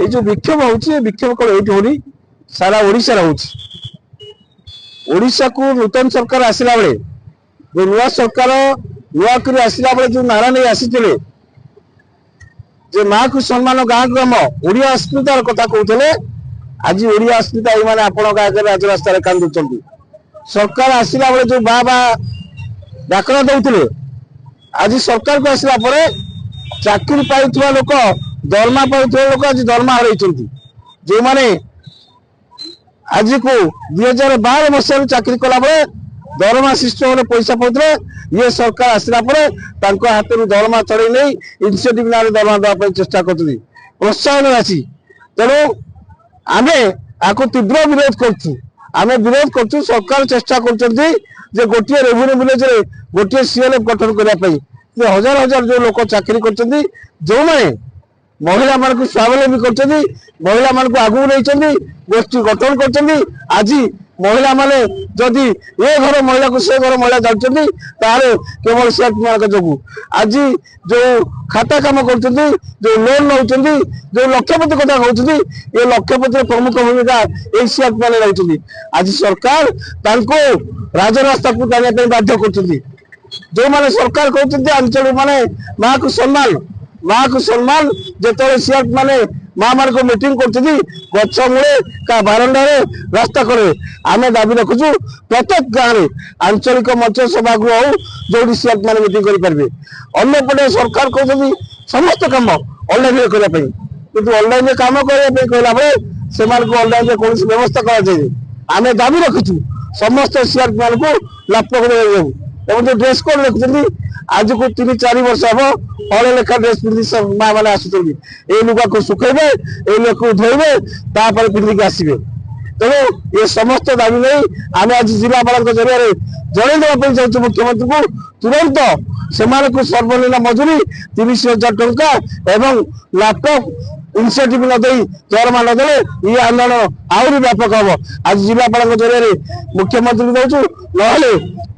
ये जो विक्षोभ होची विक्षोभ कौन ये होनी सारा ओडिशा होची। ओडिशा को नूतन सरकार आसला बेले जो नुआ सरकार नुआ कर आसला बेले जो नारा नहीं आसीथिले जे माँ को सम्मान गाँ ग्राम ओडिया अस्मितार कथा कहते आज ओडिया अस्मिता ये मैंने आपण गाँव राजरास्तार कांदुचंती सरकार आसला बेले जो बा डाकरा दौले आज सरकार को आसला परे चाकरी पाइथुवा लोक दरमा पाइथुवा लोक आज दरमा हरैछंती जो माने आज को 2012 मसीह चाकरी कला बेले दरमा सिस्टम पैसा पाते ये सरकार आसला परे तांको हाथ में दरमा चढ़े नहीं इनिशिएटिव ना दरमा देवा चेष्टा करते प्रोत्साहन राशि तेणु आमे आपको तीव्र विरोध करछु आमे विरोध करछु सरकार चेष्टा करछंती जे गोटे रेवेन्यू विलेज रे गोटे सीएलएफ गठन करने हजार हजार जो लोग चाकरी करछंती जो माने महिला मान को स्वावलंबी करछंती महिला मान को आगु नहीं गोष्ठी गठन करछंती आज महिला माने जदि ये घर महिला को से घर महिला जाउछंती तारे केवल सेट मार्क जोगु आज जो खाता काम करछंती जो लोन नउछंती जो लक्षपति कथा कहउछंती ये लक्षपति प्रमुख भूमिका ए सेट माने रहउछंती आज सरकार तांको राजरास्ता को जाने पे बाध्य करछंती जो माने सरकार कहउछंती अंचल माने मां को सम्मान जेतले सेट माने माँ मान को मीटिंग करछंती गछ मूले का बारंडा रे रास्ता करे आमे दाबी रखुछु प्रत्येक गाँव में आंचलिक मंच सभागृह हो जो सीएट मान मीटिंग करि परबे अन्य पटे सरकार कहउछंती समस्त काम ऑनलाइन रे करबा पई किंतु ऑनलाइन रे काम करबा पई कहला बेले सेमान को ऑनलाइन रे कोन व्यवस्था करा जाय आमे दाबी रखुछु समस्त सीएट मान को लैपटॉप रे एवं जो ड्रेस कोड रखछंती आज को 3-4 वर्ष हम हले लेखा ड्रेस पिंधि माँ मैंने आसुच्च ये लुगा को सुखेबे ये लुगा को धोबे तापर पिंधिक आसबे तेणु ये समस्त दाबी नहीं आम आज जिलापाल जरिए जनईदेवा चाहूँ मुख्यमंत्री को तुरंत से सर्वनिम्न मजूरी 30,000 टंका एवं लैपटॉप इनिशिएटिव न दे दरमा न दे ये आंदोलन आहरी व्यापक हम आज जिलापाल जरिए मुख्यमंत्री दौचु ना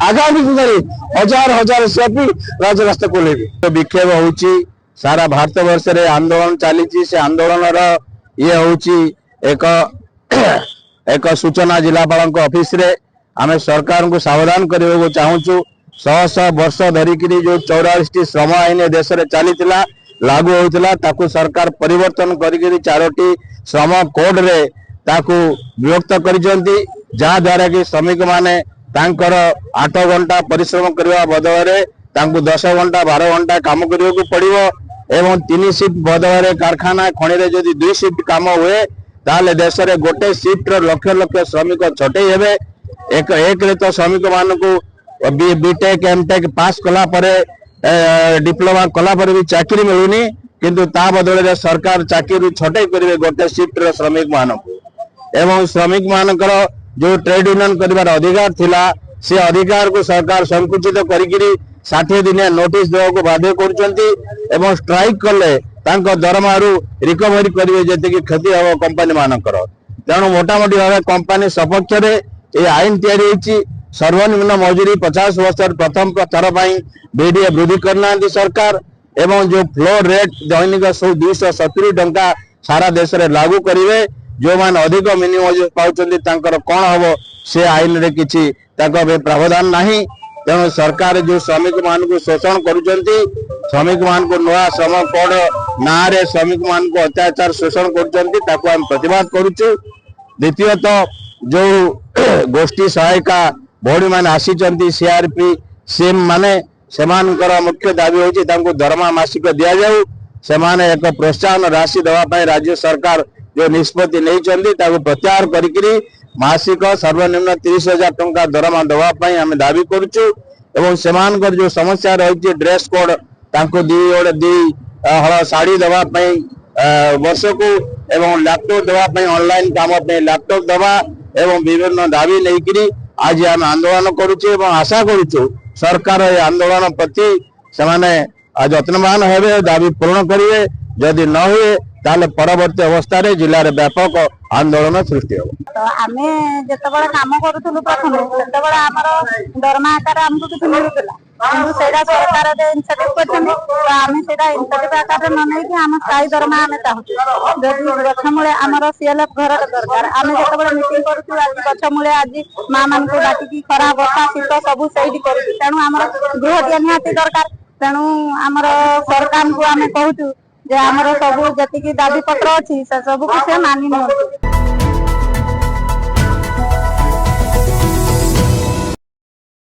आगामी दिन में हजार हजार सीआरपी राजरास्ता को लेबे विक्षोभ होची सारा भारत वर्ष रे आंदोलन चली से आंदोलन ये होची एक सूचना जिलापाल ऑफिस रे आमे सरकार को सावधान करने को चाहूँ 100 वर्ष धरिकी जो 44 श्रम आईन देश में चली लागू होता ताकू सरकार परिवर्तन करी 4टी श्रम कोड रे ताकू विभक्त करिसेंती जहा द्वारा कि श्रमिक माने तांकर 8 घंटा परिश्रम करने बदल 10 घंटा 12 घंटा काम करने को पड़ो एवं 3 शिफ्ट बदल कारखाना खणी रे जदि 2 शिफ्ट काम हुए ताले देश रे गोटे शिफ्ट लक्ष लक्ष श्रमिक छटई हेबे एक रे तो श्रमिक मान को बीटेक एमटेक पास कला परे डिप्लोमा कला परे भी चाकरी मिलुनी किंतु ता बदल सरकार चाकरी छटई करेंगे गोटे शिफ्ट रे श्रमिक मान को एवं श्रमिक मानकर जो ट्रेड यूनियन कर अधिकार थिला से अधिकार को सरकार संकुचित करी 60 दिनिया नोटिस देवा को बाध्य कर स्ट्राइक कले दरमा रिकवरी करेंगे जी क्षति हम कंपानी मानकर तेणु मोटामोटी भाव कंपानी सपक्ष ये आईन तैयारी सर्वनिम्न मजूरी 50 वर्ष प्रथम थर बीडीए वृद्धि करना सरकार एवं जो फ्लोर रेट दैनिक 270 टंका सारा देश में लागू करेंगे जो मान अधिक मिनिमम पाँच कौन हम से आईन रे किसी प्रावधान नहीं तेणु सरकार जो श्रमिक मान को शोषण करुचंती श्रमिक मान को नुआ श्रम कोड ना रे श्रमिक मान को अत्याचार शोषण करुचंती ताको हम प्रतिवाद करुचु। द्वितीयतः जो गोष्ठी सहायिका भौणी मान आसीचंती सीआरपी सीएम माने सेमानकर मुख्य दाबी होची तांको दरमा मासिक दिया जाऊ सेमाने एक प्रोत्साहन राशि देवा पई राज्य सरकार जो निष्पत्ति नहीं प्रत्याहार करी मासिक सर्वनिम्न 30,000 टंका दरमा देवाई आम दाबी करुँ जो समस्या रही ड्रेस कोड दी हल शाढ़ी देवाई वर्ष को एवं लैपटॉप देवाई ऑनलाइन काम लैपटॉप देवा एवं विभिन्न दाबी नहीं आज आम आंदोलन करुचे आशा करुचु सरकार ये आंदोलन प्रति से जत्नवान हेबे दाबी पूर्ण करेंगे जदि न हुए ताले परवर्ती अवस्था रे जिले में व्यापक आंदोलन सृष्टि हो। तो आमे जेतेबेले काम करूथुलु प्रथम सेतेबेले हमर दरमा आकार हमकु किछ मिलुतला किंतु सेडा सरकार दे इनसेटिव करछन तो आमे सेडा इनसेटिव आकार न नै कि हम स्थायी दरमा आमे चाहू जदि गछमूले हमर सीएलएफ घर दरकार आमे जेतेबेले मीटिंग करूथु आज गछमूले आज मां मान को डाकी की खरा वर्षा शीत सब सैडी करू तेणु हमर गृह निहाती दरकार तेणु हमर सरकार को आमे कहूछु जे हमर सब जति की दाबी पत्र अछि से सब को से मानि न।